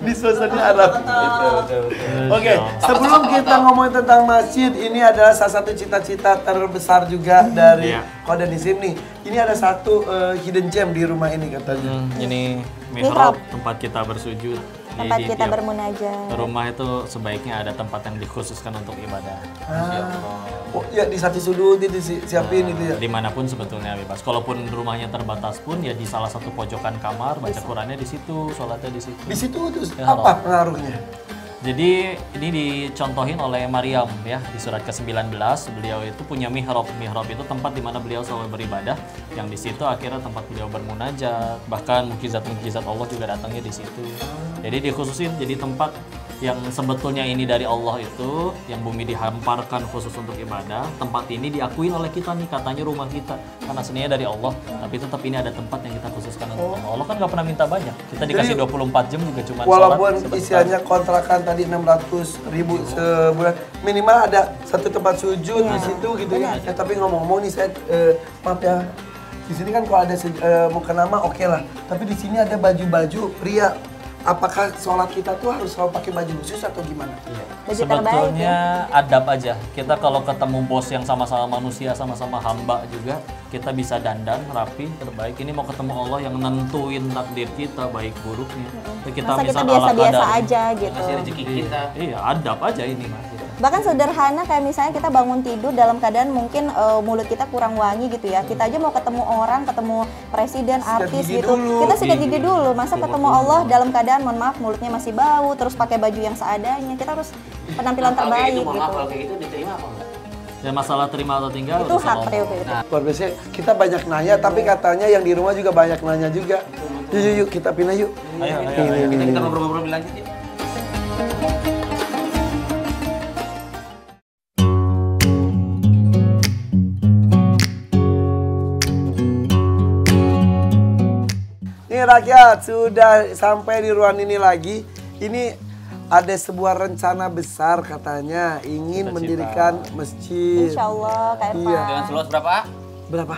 di suasana Arab. Oke, sebelum kita ngomongin tentang masjid, ini adalah salah satu cita-cita terbesar juga dari Qadanisim nih. Ini ada satu hidden gem di rumah ini katanya. Ini mihrab, tempat kita bersujud. Tempat kita bermunajat. Rumah itu sebaiknya ada tempat yang dikhususkan untuk ibadah. Oh ya, di satu sudut itu siapin itu ya. Dimanapun sebetulnya bebas. Kalaupun rumahnya terbatas pun ya di salah satu pojokan kamar baca Qurannya di situ, sholatnya di situ. Di situ tuh apa pengaruhnya? Jadi ini dicontohin oleh Maryam ya di surat ke-19, beliau itu punya mihrab. Mihrab itu tempat di mana beliau selalu beribadah, yang di situ akhirnya tempat beliau bermunajat, bahkan mukjizat-mukjizat Allah juga datangnya di situ. Jadi dikhususin jadi tempat yang sebetulnya ini dari Allah itu, yang bumi dihamparkan khusus untuk ibadah. Tempat ini diakuin oleh kita nih, katanya rumah kita, karena aslinya dari Allah, tapi tetap ini ada tempat yang kita khususkan untuk Allah. Allah kan nggak pernah minta banyak, kita dikasih 24 jam juga cuma walaupun istilahnya kontrakan tadi 600.000 sebulan, minimal ada satu tempat sujud di situ gitu ya. Tapi ngomong-ngomong nih saya maaf ya, di sini kan kalau ada mukenama oke lah, tapi di sini ada baju-baju pria. Apakah sholat kita tuh harus selalu pakai baju khusus atau gimana? Sebetulnya adab aja. Kita kalau ketemu bos yang sama-sama manusia, sama-sama hamba juga, kita bisa dandan rapi terbaik. Ini mau ketemu Allah yang nentuin takdir kita baik buruknya. Masa kita biasa-biasa aja gitu. Masih rezeki kita. Iya, adab aja ini Mas. Bahkan sederhana kayak misalnya kita bangun tidur dalam keadaan mungkin mulut kita kurang wangi gitu ya. Kita aja mau ketemu orang, ketemu presiden, artis gitu. Kita sikat gigi dulu. Masa ketemu Allah dalam keadaan mohon maaf mulutnya masih bau, terus pakai baju yang seadanya. Kita harus penampilan terbaik gitu. Kalau kayak gitu diterima apa enggak? Ya masalah terima atau tinggal itu hak POP itu. Luar biasa, kita banyak nanya tapi katanya yang di rumah juga banyak nanya juga. Yuk kita pindah yuk. Ayo. Kita ngobrol-ngobrol lebih lanjut ya. Nih rakyat, sudah sampai di ruangan ini lagi. Ini ada sebuah rencana besar katanya, ingin mendirikan masjid. Insya Allah, Kak Irfan. Iya. Dengan seluas berapa? Berapa?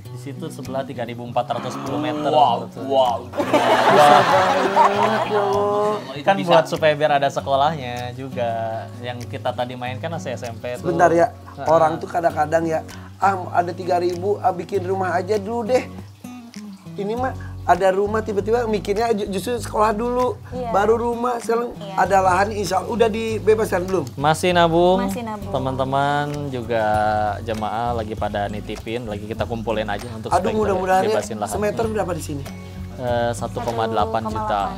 Di situ sebelah 3.410 meter. Wow. Kan buat supaya biar ada sekolahnya juga. Yang kita tadi mainkan masih SMP tuh. Sebentar ya, orang tuh kadang-kadang ya, ada 3.000, bikin rumah aja dulu deh. Ini mah ada rumah tiba-tiba mikirnya justru sekolah dulu, baru rumah. Sekarang ada lahan, insya Allah udah dibebaskan belum? Masih nabung. Teman-teman juga jemaah lagi pada nitipin, lagi kita kumpulin aja untuk aduh mudah-mudahan ya, bebasin lahan. semeter berapa di sini? 1,8 juta.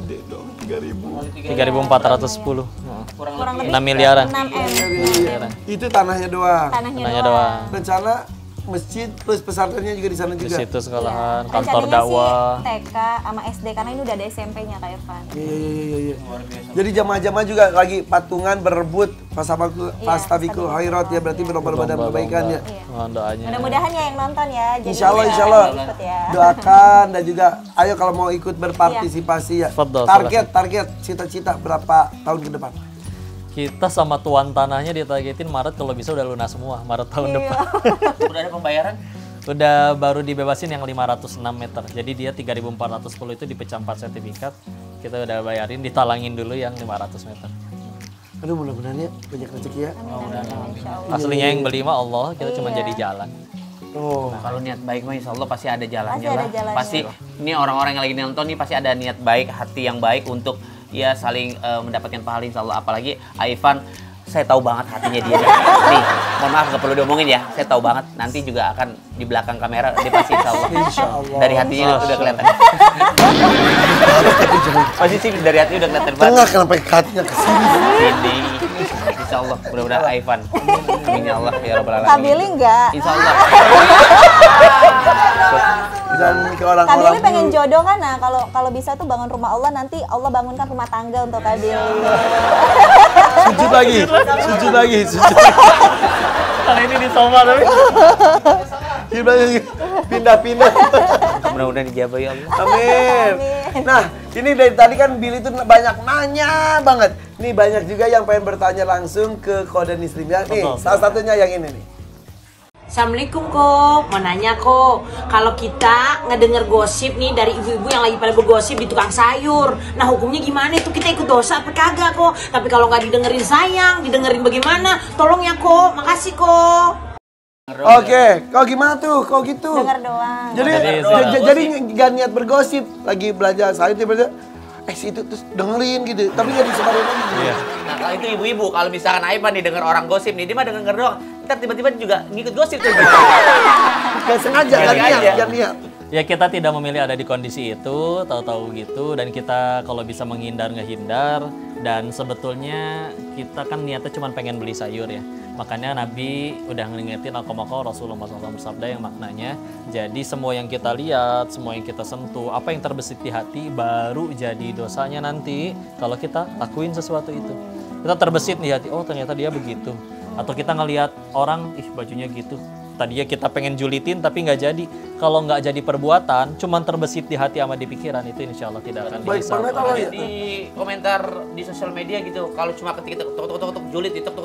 Gede dong, 3.000. 3.410. Kurang lebih 6 miliaran. 6 M. Itu tanahnya doang. Tanahnya doang. Rencana masjid plus pesantrennya juga di sana Di juga. situ sekolahan, kantor Rencananya dakwah. sih TK sama SD karena ini udah ada SMP-nya Kak Irfan. Iya. Jadi jamaah-jamaah juga lagi patungan berebut fastabikul khairat ya, berarti berlomba-lomba dalam kebaikan ya. Mohon doanya. Mudah-mudahan ya yang nonton ya. Jadi Insya Allah, bisa insya Allah. ikut ya. Doakan dan juga ayo kalau mau ikut berpartisipasi ya. Fadol, Target cita-cita berapa tahun ke depan? Kita sama tuan tanahnya ditargetin Maret, kalau bisa udah lunas semua Maret tahun depan. Udah ada pembayaran? Udah baru dibebasin yang 506 meter. Jadi dia 3.410 itu dipecah 4 sertifikat. Kita udah bayarin, ditalangin dulu yang 500 meter. Aduh mudah-mudahan ya banyak rezeki ya. Aslinya yang beli mah Allah, kita cuma jadi jalan. Oh. Kalau niat baik mah insya Allah pasti ada jalannya Pasti ada lah. jalannya. Pasti ini orang-orang yang lagi nonton nih pasti ada niat baik, hati yang baik untuk ya saling mendapatkan pahala insya Allah. Apalagi Aifan, saya tahu banget hatinya dia. Nih, mohon maaf nggak perlu diomongin ya. Saya tahu banget nanti juga akan di belakang kamera dia pasti insya Allah. Dari hatinya udah kelihatan. Pasti sih dari hatinya udah kelihatan banget. Tengah kenapa hatinya kesini? Sini. Insya Allah, mudah-mudahan Aifan. Amin ya Allah ya Rabbal Alamin. Kabili enggak? Insya Allah. Dan ke Kabili orang-orang pengen jodoh kan, nah kalau bisa tuh bangun rumah Allah, nanti Allah bangunkan rumah tangga untuk Kabili. sujud lagi. Kali ini di sofa tapi. Pindah-pindah. Mudah-mudahan dijabah ya Allah. Amin. Nah, ini dari tadi kan Billy itu banyak nanya banget. Nih banyak juga yang pengen bertanya langsung ke Qadanisim ya. Nih, salah satunya yang ini nih. Assalamualaikum kok, mau nanya kok, kalau kita ngedenger gosip nih dari ibu-ibu yang lagi pada bergosip di tukang sayur, nah hukumnya gimana itu, kita ikut dosa apa kagak kok? Tapi kalau nggak didengerin sayang, didengerin bagaimana? Tolong ya kok, makasih kok. Oke, kau gimana tuh? Kau gitu? Dengar doang. Jadi nggak niat bergosip, lagi belajar sayur tiba-tiba situ terus dengerin gitu, tapi nggak disebarin lagi. Iya. Nah, kalau itu ibu-ibu, kalau misalkan Aipan nih denger orang gosip nih, dia mah denger doang. Ntar tiba-tiba juga ngikut gosip tuh. Gak sengaja, gak niat. Ya kita tidak memilih ada di kondisi itu, tahu-tahu gitu, dan kita kalau bisa menghindar ngehindar, dan sebetulnya kita kan niatnya cuma pengen beli sayur ya. Makanya Nabi udah ngingetin al-qamaqah Rasulullah SAW bersabda yang maknanya, jadi semua yang kita lihat, semua yang kita sentuh, apa yang terbesit di hati baru jadi dosanya nanti kalau kita lakuin sesuatu itu. Kita terbesit di hati, oh ternyata dia begitu. Atau kita ngelihat orang, ih bajunya gitu. Tadinya kita pengen julitin tapi nggak jadi. Kalau nggak jadi perbuatan, cuman terbesit di hati sama di pikiran, itu insya Allah tidak akan dihisab. Di komentar di sosial media gitu, kalau cuma ketik tok julit, tok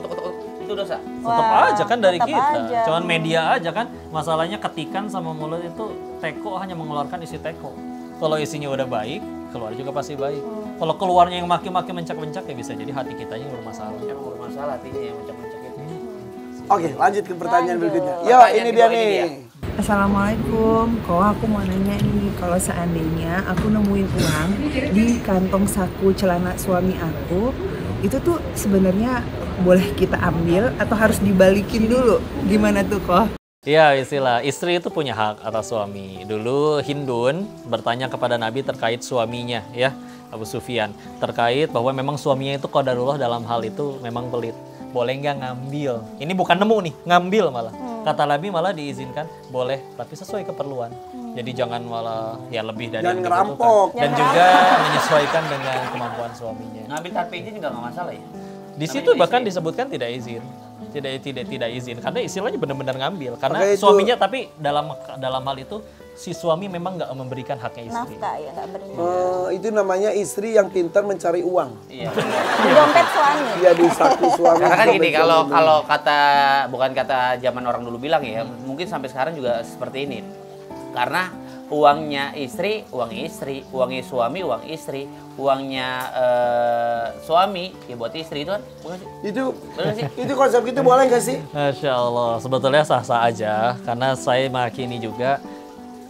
itu dosa. Tetap aja kan dari tetap kita. aja. Cuman media aja kan. Masalahnya ketikan sama mulut itu teko hanya mengeluarkan isi teko. Kalau isinya udah baik, keluar juga pasti baik. Kalau keluarnya yang maki-maki mencak-mencak ya bisa jadi hati kitanya yang bermasalah. Yang bermasalah hatinya yang mencak-mencak itu. Oke, lanjut ke pertanyaan berikutnya. Yo, ini dia nih. Assalamualaikum, kok aku mau nanya nih, kalau seandainya aku nemuin uang di kantong saku celana suami aku, itu tuh sebenarnya boleh kita ambil atau harus dibalikin dulu? Gimana tuh kok? Iya, istilah istri itu punya hak atas suami. Dulu Hindun bertanya kepada Nabi terkait suaminya ya, Abu Sufyan, terkait bahwa memang suaminya itu qadarullah dalam hal itu memang pelit. Boleh nggak ngambil? Ini bukan nemu nih, ngambil malah. Kata Nabi malah diizinkan, boleh, tapi sesuai keperluan. Jadi jangan malah ya lebih dari Jangan yang ngerampok. dibutuhkan. Dan juga menyesuaikan dengan kemampuan suaminya. Ngambil tanpa izin juga nggak masalah ya? Di situ bahkan disebutkan tidak izin. Tidak izin karena istilahnya benar-benar ngambil karena Maka itu, suaminya, tapi dalam hal itu si suami memang nggak memberikan haknya istri. Nafkah ya, nggak beri. Itu namanya istri yang pintar mencari uang. Iya. Di dompet suami. Dia di saku suami. Karena kan gini, dompet suami. kalau kata, bukan kata zaman orang dulu bilang ya, mungkin sampai sekarang juga seperti ini. Karena uangnya istri, uangnya suami, uang istri, uangnya suami, ya buat istri itu kan, bukan sih? Bener sih? Itu konsep itu boleh nggak sih? Masya Allah, sebetulnya sah-sah aja karena saya meyakini juga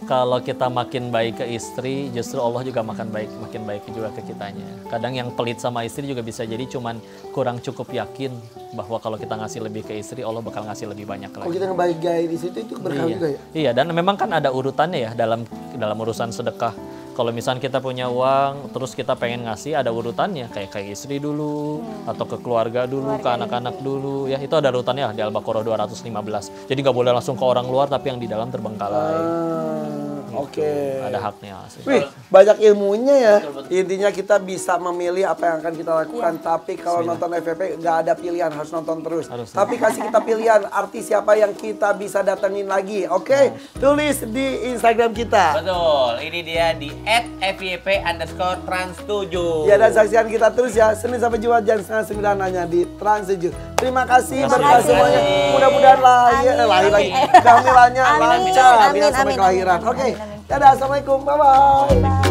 kalau kita makin baik ke istri, justru Allah juga makin baik juga ke kitanya. Kadang yang pelit sama istri juga bisa jadi cuman kurang cukup yakin bahwa kalau kita ngasih lebih ke istri, Allah bakal ngasih lebih banyak lagi. Kalau kita ngebaik gaya di situ itu berkah juga ya? Iya, dan memang kan ada urutannya ya dalam urusan sedekah. Kalau misalnya kita punya uang, terus kita pengen ngasih, ada urutannya kayak istri dulu, atau ke keluarga dulu, ke anak-anak dulu, ya itu ada urutannya di Al-Baqarah 215. Jadi nggak boleh langsung ke orang luar, tapi yang di dalam terbengkalai. Oke. Ada haknya. Wih, banyak ilmunya ya. Intinya kita bisa memilih apa yang akan kita lakukan. Tapi kalau nonton FVP nggak ada pilihan, harus nonton terus. Tapi kasih kita pilihan artis siapa yang kita bisa datengin lagi. Oke, tulis di Instagram kita. Betul, ini dia di @fyp_trans7. Ya, dan saksikan kita terus ya. Senin sampai Jumat jam 8:30 hanya di Trans7. Terima kasih, berkah semuanya. Mudah-mudahan lahir lagi. Kehamilannya lancar ya sampai kelahiran. Oke, dadah, assalamualaikum, bye-bye.